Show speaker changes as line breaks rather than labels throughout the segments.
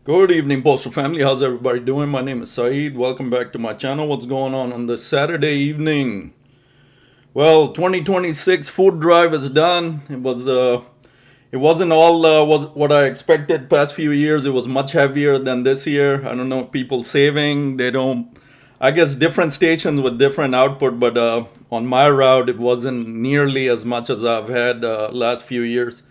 Good evening, Postal family. How's everybody doing? My name is Saeed. Welcome back to my channel. What's going on this Saturday evening? Well, 2026 food drive is done. It wasn't all was what I expected. Past few years, it was much heavier than this year. I don't know, people saving. They don't. I guess different stations with different output, but on my route, it wasn't nearly as much as I've had last few years.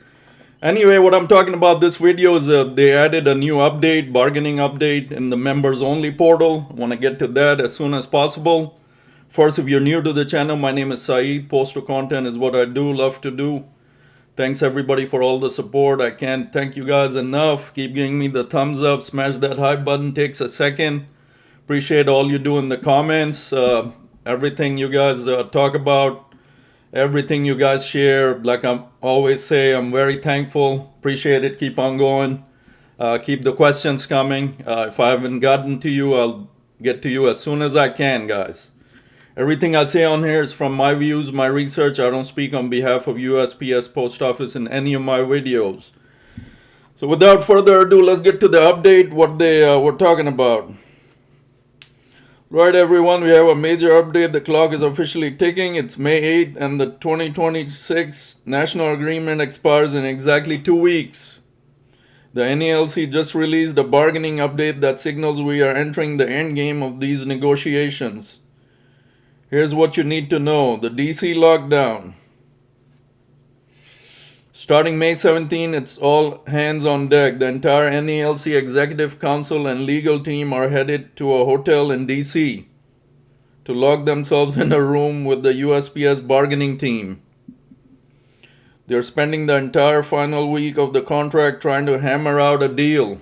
Anyway, what I'm talking about this video is they added a new update, bargaining update in the members only portal. I want to get to that as soon as possible. First, if you're new to the channel, my name is Saeed. Postal content is what I do, love to do. Thanks everybody for all the support. I can't thank you guys enough. Keep giving me the thumbs up. Smash that hype button. Takes a second. Appreciate all you do in the comments. Everything you guys talk about. Everything you guys share, like I always say, I'm very thankful. Appreciate it. Keep on going. Keep the questions coming. If I haven't gotten to you, I'll get to you as soon as I can, guys. Everything I say on here is from my views, my research. I don't speak on behalf of USPS Post Office in any of my videos. So without further ado, let's get to the update, what they were talking about. Right, everyone, we have a major update. The clock is officially ticking. It's May 8th, and the 2026 National Agreement expires in exactly 2 weeks. The NALC just released a bargaining update that signals we are entering the end game of these negotiations. Here's what you need to know. The DC lockdown. Starting May 17, it's all hands on deck. The entire NALC Executive Council and legal team are headed to a hotel in DC to lock themselves in a room with the USPS bargaining team. They're spending the entire final week of the contract trying to hammer out a deal.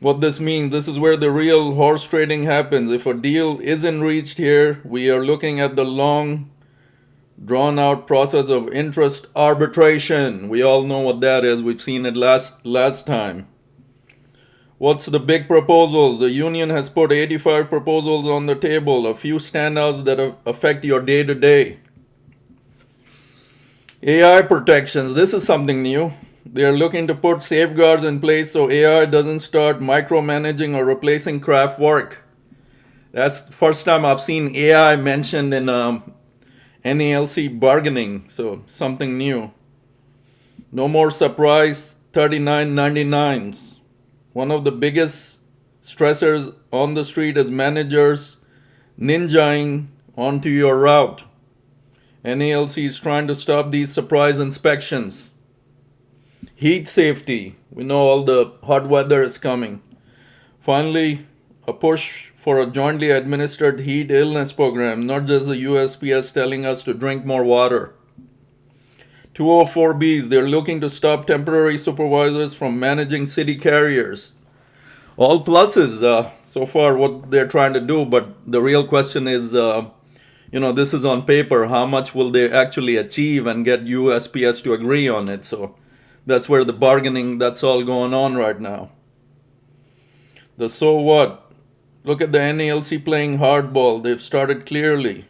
What this means, this is where the real horse trading happens. If a deal isn't reached here, we are looking at the long drawn out process of interest arbitration. We all know what that is. We've seen it last time. What's the big proposals? The union has put 85 proposals on the table. A few standouts that affect your day to day. AI protections. This is something new. They are looking to put safeguards in place so AI doesn't start micromanaging or replacing craft work. That's the first time I've seen AI mentioned in NALC bargaining, so something new. No more surprise 39.99s. One of the biggest stressors on the street is managers ninjaing onto your route. NALC is trying to stop these surprise inspections. Heat safety. We know all the hot weather is coming. Finally, a push for a jointly administered heat illness program, not just the USPS telling us to drink more water. 204Bs, they're looking to stop temporary supervisors from managing city carriers. All pluses so far what they're trying to do, but the real question is, this is on paper. How much will they actually achieve and get USPS to agree on it? So that's where the bargaining, that's all going on right now. The so what? Look at the NALC playing hardball. They've stated clearly,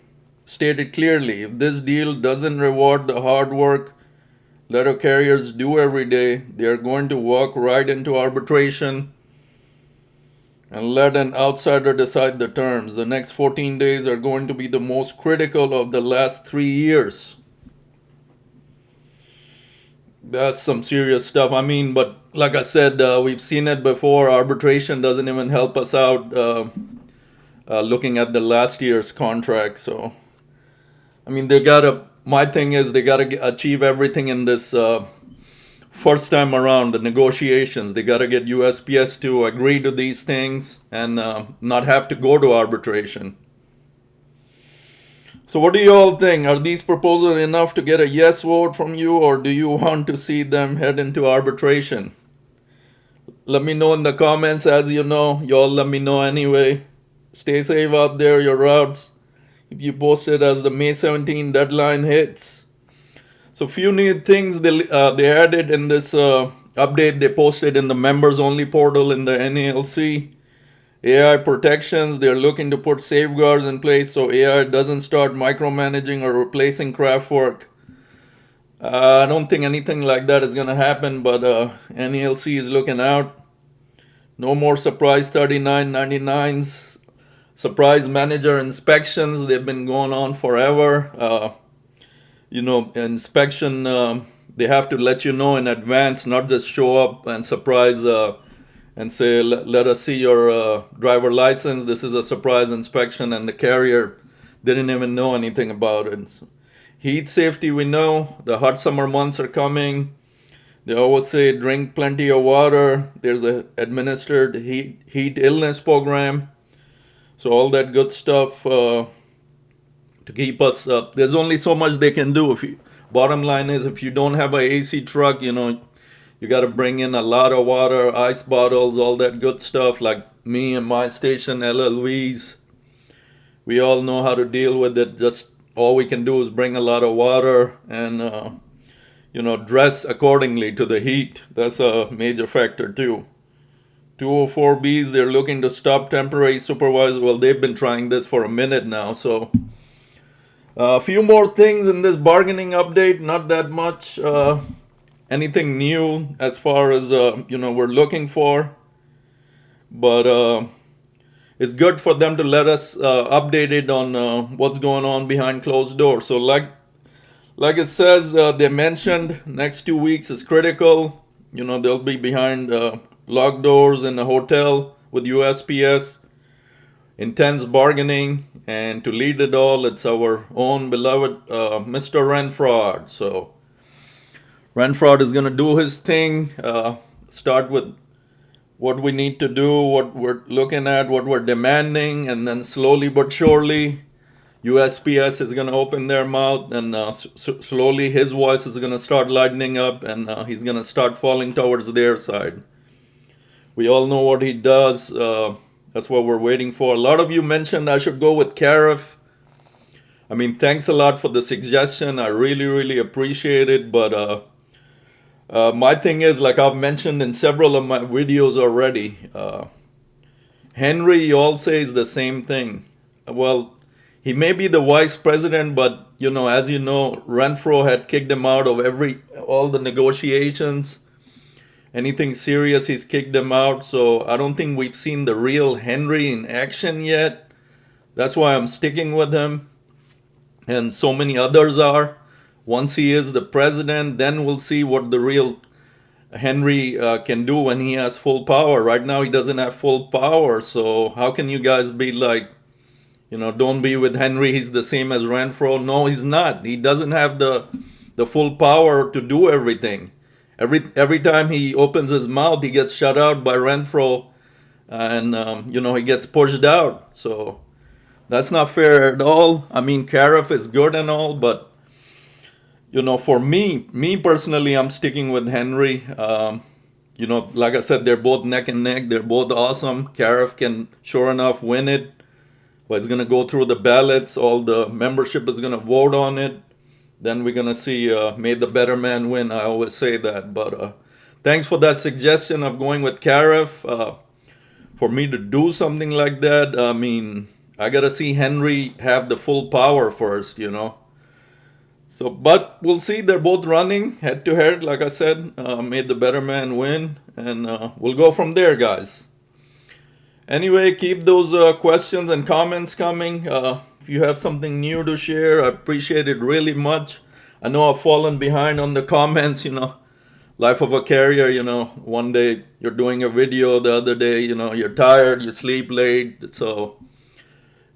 if this deal doesn't reward the hard work letter carriers do every day, they are going to walk right into arbitration and let an outsider decide the terms. The next 14 days are going to be the most critical of the last 3 years. That's some serious stuff. But like I said, we've seen it before. Arbitration doesn't even help us out looking at the last year's contract. So, my thing is they gotta achieve everything in this first time around, the negotiations. They gotta get USPS to agree to these things and not have to go to arbitration. So what do you all think? Are these proposals enough to get a yes vote from you, or do you want to see them head into arbitration? Let me know in the comments. As you know, y'all let me know anyway. Stay safe out there, your routes. If you post it as the May 17 deadline hits. So few new things they added in this update. They posted in the members only portal in the NALC. AI protections, they're looking to put safeguards in place so AI doesn't start micromanaging or replacing craft work. I don't think anything like that is going to happen, but NALC is looking out. No more surprise 3999s, surprise manager inspections. They've been going on forever. Inspection, they have to let you know in advance, not just show up and surprise and say, let us see your driver license. This is a surprise inspection, and the carrier didn't even know anything about it. So, heat safety, we know. The hot summer months are coming. They always say drink plenty of water. There's a administered heat illness program. So all that good stuff to keep us up. There's only so much they can do. Bottom line is, if you don't have a AC truck, you got to bring in a lot of water, ice bottles, all that good stuff. Like me and my station, LLVs, we all know how to deal with it. Just all we can do is bring a lot of water and dress accordingly to the heat. That's a major factor too. 204Bs, they're looking to stop temporary supervisors. Well, they've been trying this for a minute now. So a few more things in this bargaining update, not that much. Anything new as far as, we're looking for. But it's good for them to let us updated on what's going on behind closed doors. So like it says, they mentioned next 2 weeks is critical. They'll be behind locked doors in the hotel with USPS. Intense bargaining. And to lead it all, it's our own beloved Mr. Renfraud. So Renfraud is going to do his thing. Start with what we need to do, what we're looking at, what we're demanding. And then slowly but surely, USPS is going to open their mouth, and slowly his voice is going to start lightening up, and he's going to start falling towards their side. We all know what he does. That's what we're waiting for. A lot of you mentioned I should go with Cariff. I mean, thanks a lot for the suggestion. I really, really appreciate it. But my thing is, like I've mentioned in several of my videos already, Henry, you all say, is the same thing. Well, he may be the vice president, but as you know, Renfro had kicked him out of all the negotiations. Anything serious, he's kicked him out. So I don't think we've seen the real Henry in action yet. That's why I'm sticking with him. And so many others are. Once he is the president, then we'll see what the real Henry can do when he has full power. Right now, he doesn't have full power. So how can you guys be like, don't be with Henry, he's the same as Renfro? No, he's not. He doesn't have the full power to do everything. Every time he opens his mouth, he gets shut out by Renfro, and he gets pushed out. So that's not fair at all. I mean, Cariff is good and all, but for me personally, I'm sticking with Henry. Like I said, they're both neck and neck. They're both awesome. Cariff can, sure enough, win it. But it's going to go through the ballots. All the membership is going to vote on it. Then we're going to see, may the better man win. I always say that. But thanks for that suggestion of going with Cariff. For me to do something like that, I mean, I got to see Henry have the full power first, So, but we'll see. They're both running head to head. Like I said, may the better man win. And we'll go from there, guys. Anyway, keep those questions and comments coming. If you have something new to share, I appreciate it really much. I know I've fallen behind on the comments, Life of a carrier, one day you're doing a video, the other day, you're tired, you sleep late. So,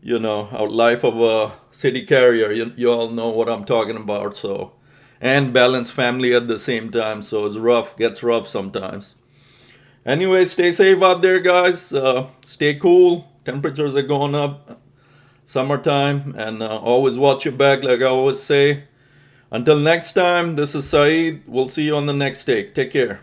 our life of a city carrier, you all know what I'm talking about. So, and balance family at the same time. So it's rough, gets rough sometimes. Anyway, stay safe out there, guys. Stay cool. Temperatures are going up. Summertime. And always watch your back, like I always say. Until next time, this is Saeed. We'll see you on the next take. Take care.